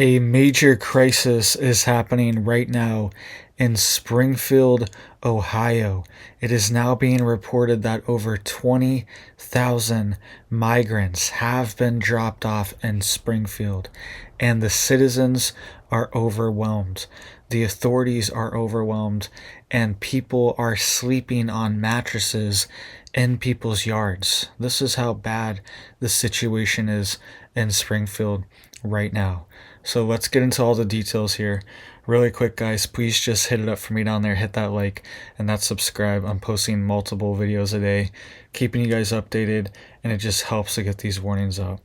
A major crisis is happening right now in Springfield, Ohio. It is now being reported that over 20,000 migrants have been dropped off in Springfield, and the citizens are overwhelmed. The authorities are overwhelmed, and people are sleeping on mattresses in people's yards. This is how bad the situation is in Springfield right now. So let's get into all the details here. Really quick, guys, please just hit it up for me down there. Hit that like and that subscribe. I'm posting multiple videos a day, keeping you guys updated, and it just helps to get these warnings out.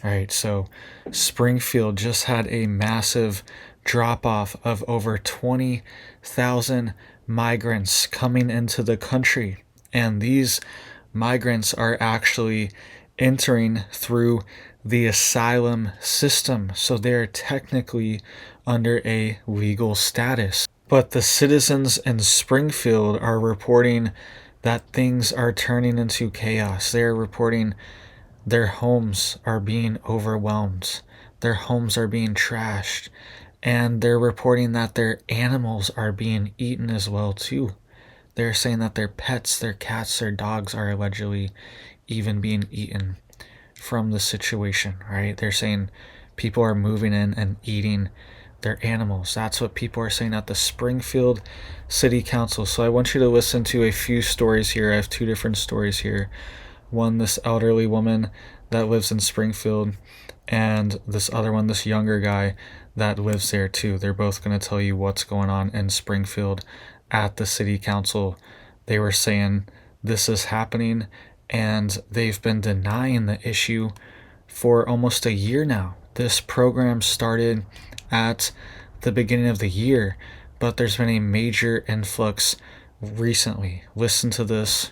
All right, so Springfield just had a massive drop-off of over 20,000 migrants coming into the country. And these migrants are actually entering through the asylum system, so they're technically under a legal status. But the citizens in Springfield are reporting that things are turning into chaos. They're reporting their homes are being overwhelmed, their homes are being trashed, and they're reporting that their animals are being eaten as well too. They're saying that their pets, their cats, their dogs are allegedly even being eaten from the situation, right? They're saying people are moving in and eating their animals. That's what people are saying at the Springfield City Council. So I want you to listen to a few stories here. I have two different stories here. One, this elderly woman that lives in Springfield, and this other one, this younger guy that lives there too. They're both going to tell you what's going on in Springfield at the City Council. They were saying this is happening, and they've been denying the issue for almost a year now. This program started at the beginning of the year, but there's been a major influx recently. Listen to this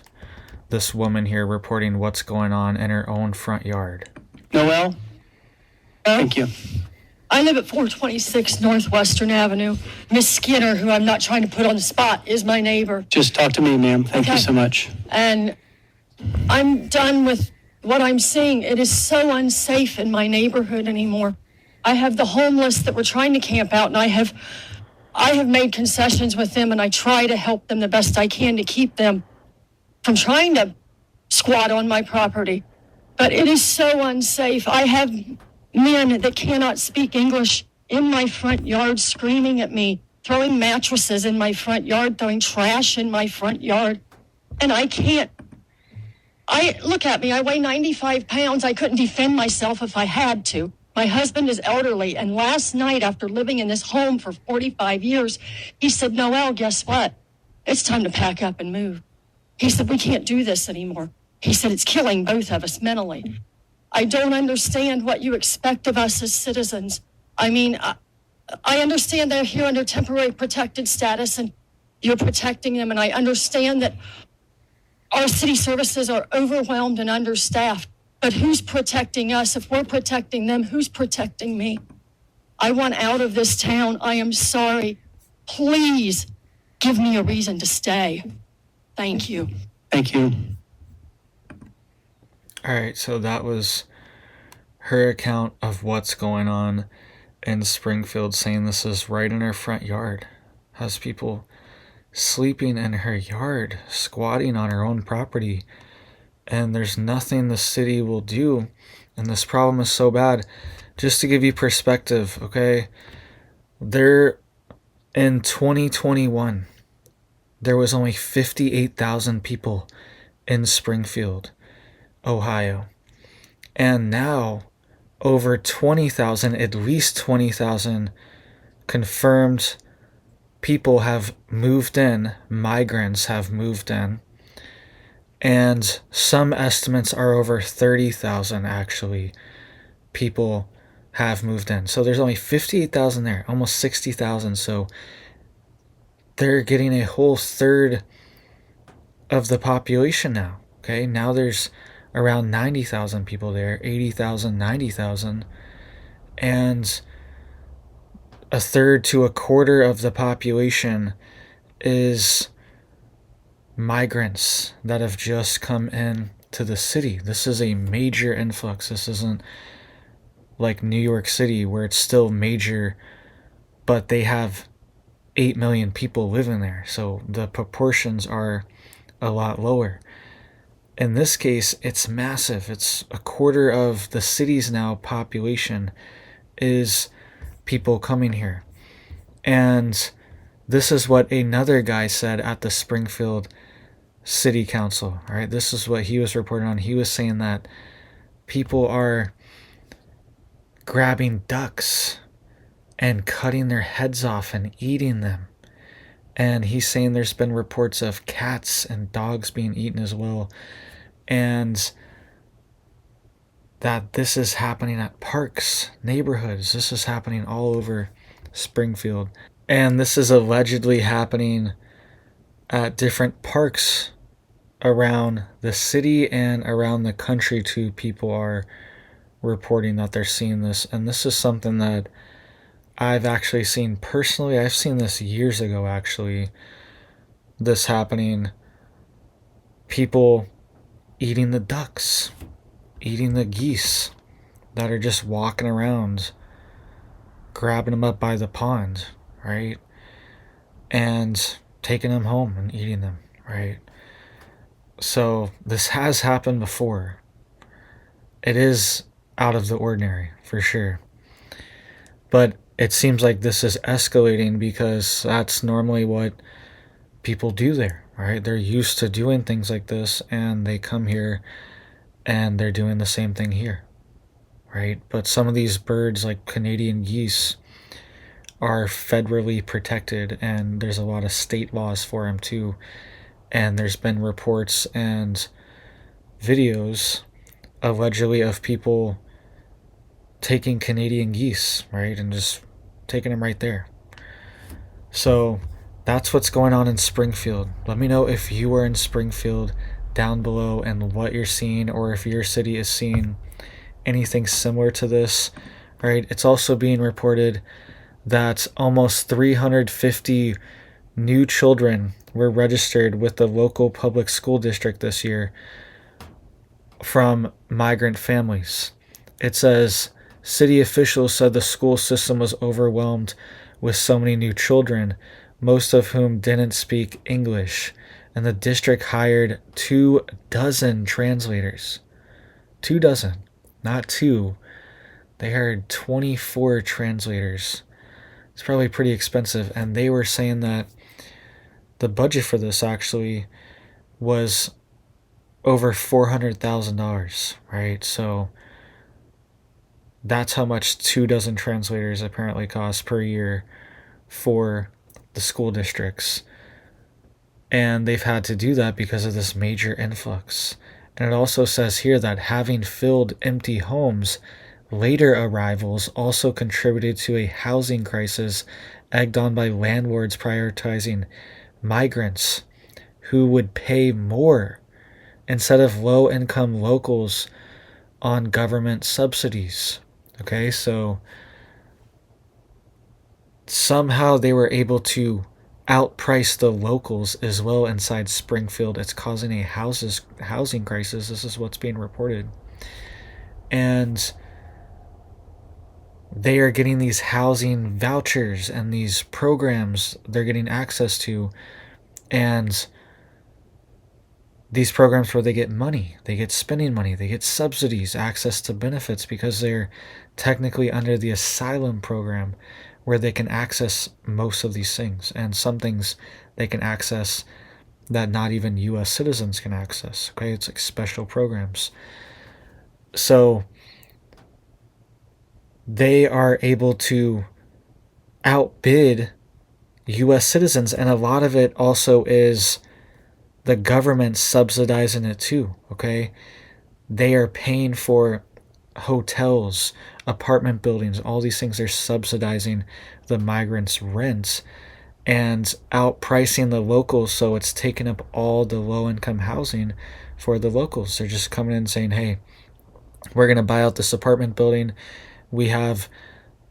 woman here reporting what's going on in her own front yard. Noel? Thank you. I live at 426 Northwestern Avenue. Miss Skinner, who I'm not trying to put on the spot, is my neighbor. Just talk to me, ma'am. Thank you so much. And I'm done with what I'm seeing. It is so unsafe in my neighborhood anymore. I have the homeless that were trying to camp out, and I have made concessions with them, and I try to help them the best I can to keep them from trying to squat on my property. But it is so unsafe. I have men that cannot speak English in my front yard screaming at me, throwing mattresses in my front yard, throwing trash in my front yard. And I can't. Look at me, I weigh 95 pounds. I couldn't defend myself if I had to. My husband is elderly, and last night, after living in this home for 45 years, he said, Noel, guess what? It's time to pack up and move. He said, we can't do this anymore. He said, it's killing both of us mentally. I don't understand what you expect of us as citizens. I mean, I understand they're here under temporary protected status, and you're protecting them, and I understand that our city services are overwhelmed and understaffed. But who's protecting us? If we're protecting them, who's protecting me? I want out of this town. I am sorry. Please give me a reason to stay. Thank you. Thank you. All right, so that was her account of what's going on in Springfield, saying this is right in her front yard. Has people sleeping in her yard, squatting on her own property, and there's nothing the city will do, and this problem is so bad. Just to give you perspective, okay, in 2021, there was only 58,000 people in Springfield, Ohio, and now over 20,000, at least 20,000 confirmed people have moved in, migrants have moved in, and some estimates are over 30,000 actually people have moved in. So there's only 58,000 there, almost 60,000. So they're getting a whole third of the population now. Okay, now there's around 90,000 people there, 80,000, 90,000, and a third to a quarter of the population is migrants that have just come in to the city. This is a major influx. This isn't like New York City, where it's still major, but they have 8 million people living there. So the proportions are a lot lower. In this case, it's massive. It's a quarter of the city's now population is people coming here. And this is what another guy said at the Springfield City Council. All right, this is what he was reporting on. He was saying that people are grabbing ducks and cutting their heads off and eating them. And he's saying there's been reports of cats and dogs being eaten as well. And that this is happening at parks, neighborhoods. This is happening all over Springfield. And this is allegedly happening at different parks around the city and around the country too. People are reporting that they're seeing this. And this is something that I've actually seen personally. I've seen this years ago, actually. This happening. People eating the ducks, eating the geese that are just walking around, grabbing them up by the pond, right? And taking them home and eating them, right? So this has happened before. It is out of the ordinary, for sure. But it seems like this is escalating because that's normally what people do there, right? They're used to doing things like this, and they come here and they're doing the same thing here, right? But some of these birds, like Canadian geese, are federally protected, and there's a lot of state laws for them too. And there's been reports and videos allegedly of people taking Canadian geese, right, and just taking them right there. So that's what's going on in Springfield. Let me know if you are in Springfield down below and what you're seeing, or if your city is seeing anything similar to this, right? It's also being reported that almost 350 new children were registered with the local public school district this year from migrant families. It says city officials said the school system was overwhelmed with so many new children, most of whom didn't speak English, and the district hired 24 translators. 24, not two. They hired 24 translators. It's probably pretty expensive, and they were saying that the budget for this actually was over $400,000, right? So that's how much 24 translators apparently cost per year for the school districts. And they've had to do that because of this major influx. And it also says here that having filled empty homes, later arrivals also contributed to a housing crisis egged on by landlords prioritizing migrants who would pay more instead of low-income locals on government subsidies. Okay, so somehow they were able to outprice the locals as well inside Springfield. It's causing a housing crisis. This is what's being reported. And they are getting these housing vouchers and these programs they're getting access to. And these programs where they get money, they get spending money, they get subsidies, access to benefits, because they're technically under the asylum program where they can access most of these things. And some things they can access that not even U.S. citizens can access. Okay, it's like special programs. So they are able to outbid U.S. citizens, and a lot of it also is the government subsidizing it too, okay? They are paying for hotels, apartment buildings, all these things. They're subsidizing the migrants' rents and outpricing the locals, so it's taking up all the low-income housing for the locals. They're just coming in and saying, hey, we're going to buy out this apartment building. We have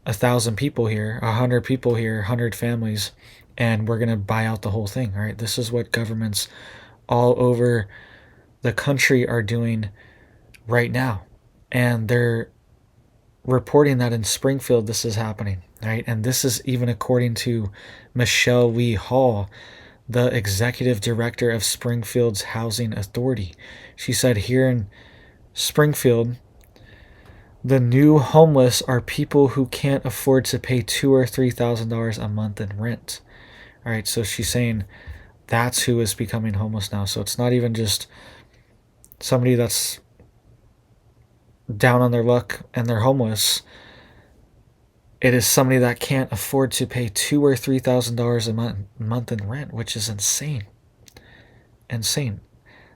1,000 people here, 100 people here, 100 families, and we're going to buy out the whole thing, right? This is what governments all over the country are doing right now. And they're reporting that in Springfield this is happening, right? And this is even according to Michelle Lee Hall, the executive director of Springfield's Housing Authority. She said here in Springfield, the new homeless are people who can't afford to pay $2,000 or $3,000 a month in rent. All right, so she's saying that's who is becoming homeless now. So it's not even just somebody that's down on their luck and they're homeless. It is somebody that can't afford to pay $2,000 or $3,000 a month in rent, which is insane. Insane.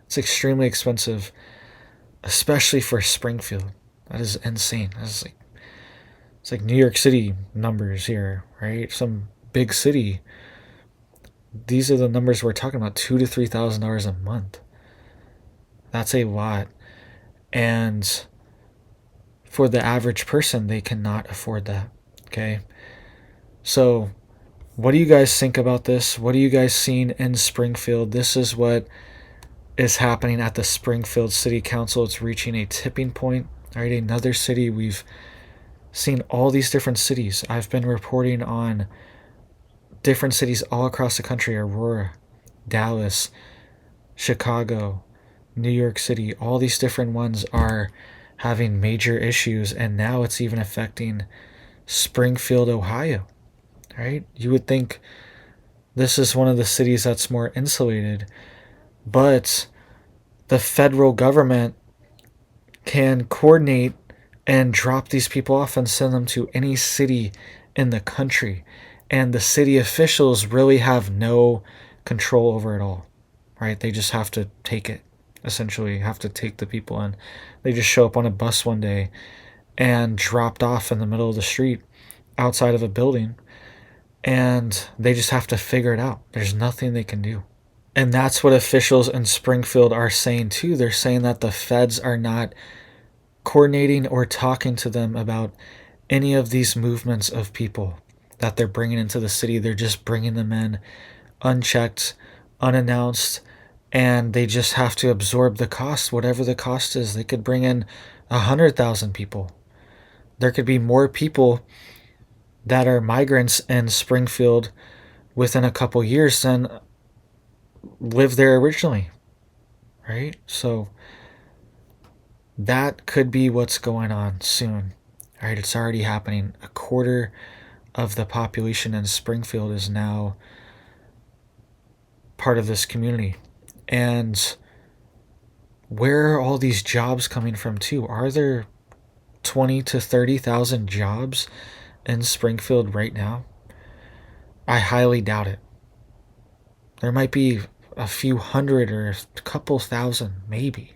It's extremely expensive, especially for Springfield. That is insane. It's like New York City numbers here, right? Some big city. These are the numbers we're talking about: $2,000 to $3,000 a month. That's a lot, and for the average person, they cannot afford that. Okay, so what do you guys think about this? What are you guys seeing in Springfield? This is what is happening at the Springfield City Council. It's reaching a tipping point. All right, another city. We've seen all these different cities. I've been reporting on different cities all across the country: Aurora, Dallas, Chicago, New York City. All these different ones are having major issues, and now it's even affecting Springfield, Ohio. Right? You would think this is one of the cities that's more insulated, but the federal government can coordinate and drop these people off and send them to any city in the country. And the city officials really have no control over it all, right? They just have to take it, essentially, have to take the people in. They just show up on a bus one day and dropped off in the middle of the street outside of a building, and they just have to figure it out. There's nothing they can do. And that's what officials in Springfield are saying too. They're saying that the feds are not coordinating or talking to them about any of these movements of people that they're bringing into the city. They're just bringing them in unchecked, unannounced, and they just have to absorb the cost, whatever the cost is. They could bring in 100,000 people. There could be more people that are migrants in Springfield within a couple years than lived there originally, right? So that could be what's going on soon. All right, it's already happening. A quarter of the population in Springfield is now part of this community. And where are all these jobs coming from too? Are there 20 to 30,000 jobs in Springfield right now? I highly doubt it. There might be a few hundred or a couple thousand, maybe.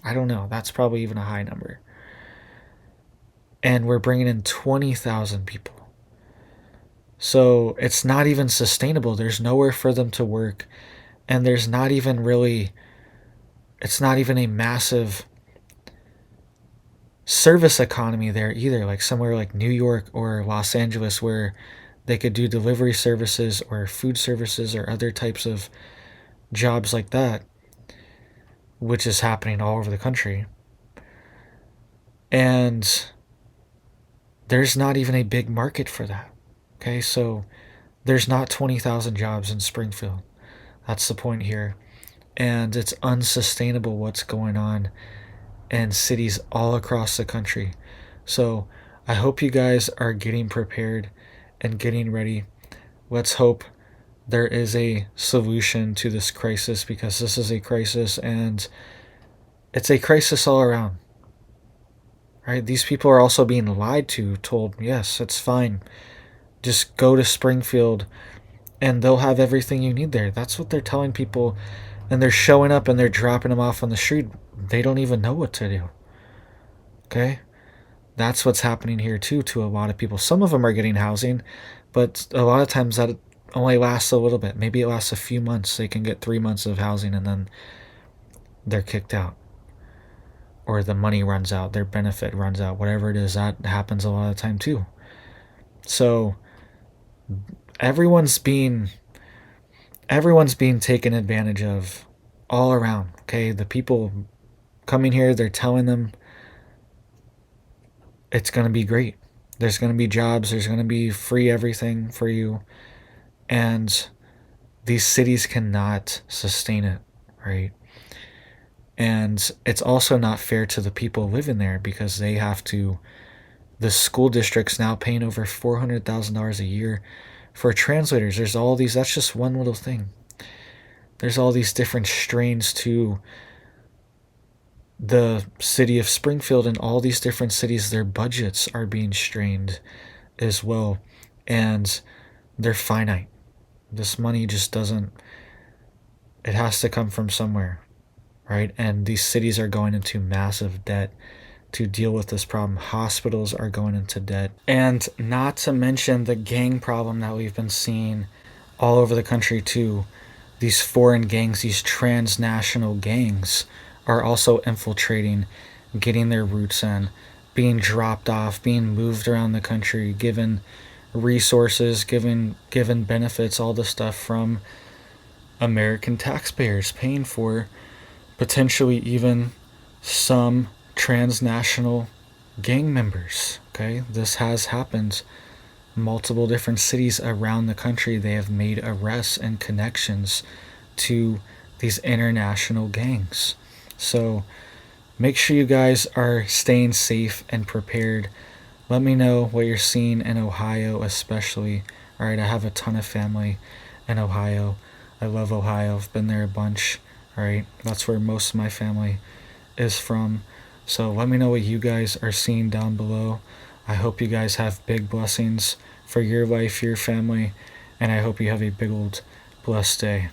I don't know. That's probably even a high number. And we're bringing in 20,000 people. So it's not even sustainable. There's nowhere for them to work. And there's not even really, it's not even a massive service economy there either. Like somewhere like New York or Los Angeles, where they could do delivery services or food services or other types of jobs like that, which is happening all over the country. And there's not even a big market for that. Okay, so there's not 20,000 jobs in Springfield. That's the point here. And it's unsustainable what's going on in cities all across the country. So I hope you guys are getting prepared and getting ready. Let's hope there is a solution to this crisis, because this is a crisis, and it's a crisis all around. Right? These people are also being lied to, told, yes, it's fine. Just go to Springfield and they'll have everything you need there. That's what they're telling people, and they're showing up and they're dropping them off on the street. They don't even know what to do. Okay? That's what's happening here too to a lot of people. Some of them are getting housing, but a lot of times that only lasts a little bit. Maybe it lasts a few months. They can get 3 months of housing and then they're kicked out. Or the money runs out, their benefit runs out, whatever it is. That happens a lot of the time too. So everyone's being taken advantage of all around. Okay, the people coming here, they're telling them it's going to be great. There's going to be jobs, there's going to be free everything for you. And these cities cannot sustain it, right? And it's also not fair to the people living there because they have to, the school district's now paying over $400,000 a year for translators. There's all these, that's just one little thing. There's all these different strains to the city of Springfield, and all these different cities, their budgets are being strained as well. And they're finite. This money just doesn't, it has to come from somewhere, right? And these cities are going into massive debt to deal with this problem. Hospitals are going into debt. And not to mention the gang problem that we've been seeing all over the country too. These foreign gangs, these transnational gangs are also infiltrating, getting their roots in, being dropped off, being moved around the country, given resources, given benefits, all this stuff from American taxpayers, paying for potentially even some transnational gang members. Okay, this has happened. Multiple different cities around the country, they have made arrests and connections to these international gangs. So make sure you guys are staying safe and prepared. Let me know what you're seeing in Ohio, especially. All right, I have a ton of family in Ohio. I love Ohio. I've been there a bunch. All right, that's where most of my family is from. So let me know what you guys are seeing down below. I hope you guys have big blessings for your life, your family, and I hope you have a big old blessed day.